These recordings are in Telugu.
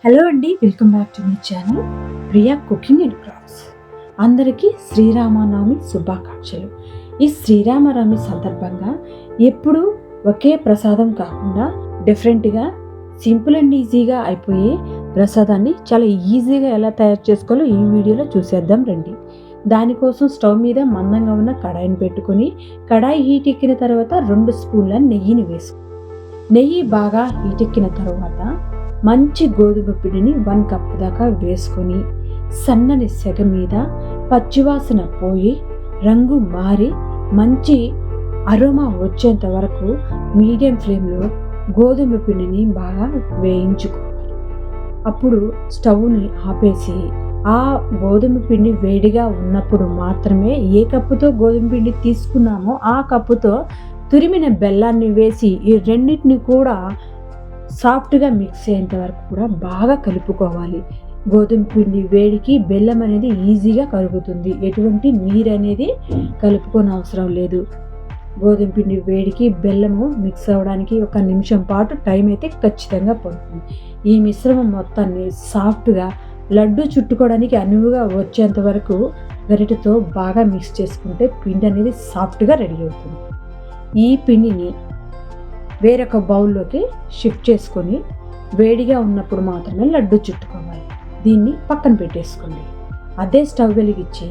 హలో అండి, welcome back to my channel Priya cooking and crafts. అందరికీ శ్రీరామనవమి శుభాకాంక్షలు. ఈ శ్రీరామనవమి సందర్భంగా ఎప్పుడు ఒకే ప్రసాదం కాకుండా డిఫరెంట్గా సింపుల్ అండ్ ఈజీగా అయిపోయే ప్రసాదాన్ని చాలా ఈజీగా ఎలా తయారు చేసుకోవాలో ఈ వీడియోలో చూసేద్దాం రండి. దానికోసం స్టవ్ మీద మందంగా ఉన్న కడాయిని పెట్టుకొని కడాయి హీట్ ఎక్కిన తర్వాత 2 స్పూన్ల నెయ్యిని వేసుకో. నెయ్యి బాగా హీట్ ఎక్కిన తర్వాత మంచి గోధుమ పిండిని 1 కప్ దాకా వేసుకొని సన్నని సెగ మీద పచ్చివాసన పోయి రంగు మారి మంచి అరోమా వచ్చేంత వరకు మీడియం ఫ్లేమ్లో గోధుమ పిండిని బాగా వేయించుకోవాలి. అప్పుడు స్టవ్ని ఆపేసి ఆ గోధుమ పిండి వేడిగా ఉన్నప్పుడు మాత్రమే ఏ కప్పుతో గోధుమ పిండి తీసుకున్నామో ఆ కప్పుతో తురిమిన బెల్లాన్ని వేసి ఈ రెండింటిని కూడా సాఫ్ట్గా మిక్స్ అయ్యేంత వరకు కూడా బాగా కలుపుకోవాలి. గోధుమ పిండి వేడికి బెల్లం అనేది ఈజీగా కరుగుతుంది. ఎటువంటి నీరు అనేది కలుపుకోని అవసరం లేదు. గోధుమ పిండి వేడికి బెల్లము మిక్స్ అవ్వడానికి 1 నిమిషం పాటు టైం అయితే ఖచ్చితంగా పడుతుంది. ఈ మిశ్రమం మొత్తాన్ని సాఫ్ట్గా లడ్డు చుట్టుకోవడానికి అనువుగా వచ్చేంత వరకు గరిటెతో బాగా మిక్స్ చేసుకుంటే పిండి అనేది సాఫ్ట్గా రెడీ అవుతుంది. ఈ పిండిని వేరొక బౌల్లోకి షిఫ్ట్ చేసుకొని వేడిగా ఉన్నప్పుడు మాత్రమే లడ్డు చుట్టుకోవాలి. దీన్ని పక్కన పెట్టేసుకోండి. అదే స్టవ్ వెలిగించి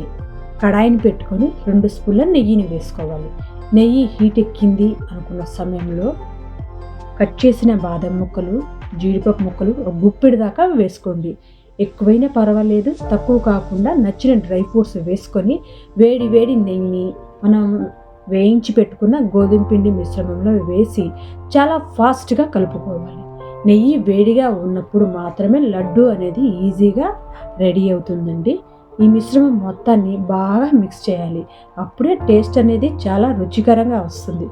కడాయిని పెట్టుకొని 2 స్పూన్ల నెయ్యిని వేసుకోవాలి. నెయ్యి హీట్ ఎక్కింది అనుకున్న సమయంలో కట్ చేసిన బాదం ముక్కలు, జీడిపప్పు ముక్కలు గుప్పెడు దాకా వేసుకోండి. ఎక్కువైనా పర్వాలేదు, తక్కువ కాకుండా నచ్చిన డ్రై ఫ్రూట్స్ వేసుకొని వేడి వేడి నెయ్యిని మనం వేయించి పెట్టుకున్న గోధుమ పిండి మిశ్రమంలో వేసి చాలా ఫాస్ట్గా కలుపుకోవాలి. నెయ్యి వేడిగా ఉన్నప్పుడు మాత్రమే లడ్డు అనేది ఈజీగా రెడీ అవుతుందండి. ఈ మిశ్రమం మొత్తాన్ని బాగా మిక్స్ చేయాలి. అప్పుడే టేస్ట్ అనేది చాలా రుచికరంగా వస్తుంది.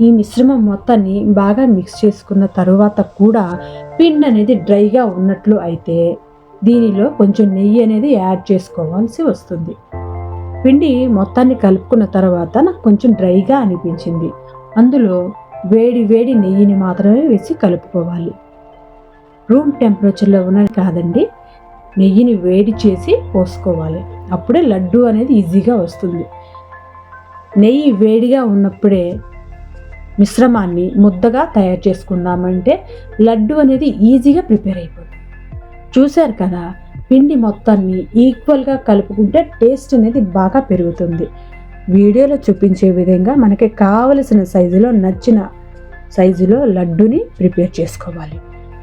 ఈ మిశ్రమం మొత్తాన్ని బాగా మిక్స్ చేసుకున్న తరువాత కూడా పిండి అనేది డ్రైగా ఉన్నట్లు అయితే దీనిలో కొంచెం నెయ్యి అనేది యాడ్ చేసుకోవాల్సి వస్తుంది. పిండి మొత్తాన్ని కలుపుకున్న తర్వాత నాకు కొంచెం డ్రైగా అనిపించింది. అందులో వేడి వేడి నెయ్యిని మాత్రమే వేసి కలుపుకోవాలి. రూమ్ టెంపరేచర్లో ఉన్నది కాదండి, నెయ్యిని వేడి చేసి పోసుకోవాలి. అప్పుడే లడ్డు అనేది ఈజీగా వస్తుంది. నెయ్యి వేడిగా ఉన్నప్పుడే మిశ్రమాన్ని ముద్దగా తయారు చేసుకున్నామంటే లడ్డు అనేది ఈజీగా ప్రిపేర్ అయిపోతుంది. చూశారు కదా, పిండి మొత్తాన్ని ఈక్వల్గా కలుపుకుంటే టేస్ట్ అనేది బాగా పెరుగుతుంది. వీడియోలో చూపించే విధంగా మనకి కావలసిన సైజులో నచ్చిన సైజులో లడ్డుని ప్రిపేర్ చేసుకోవాలి.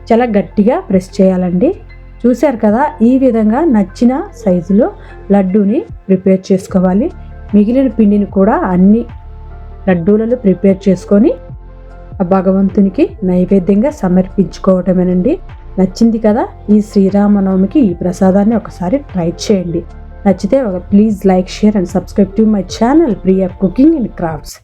చాలా గట్టిగా ప్రెస్ చేయాలండి. చూశారు కదా, ఈ విధంగా నచ్చిన సైజులో లడ్డూని ప్రిపేర్ చేసుకోవాలి. మిగిలిన పిండిని కూడా అన్ని లడ్డూలలో ప్రిపేర్ చేసుకొని ఆ భగవంతునికి నైవేద్యంగా సమర్పించుకోవటమేనండి. నచ్చింది కదా, ఈ శ్రీరామనవమికి ఈ ప్రసాదాన్ని ఒకసారి ట్రై చేయండి. నచ్చితే please like, share and subscribe to my channel Priya cooking and crafts.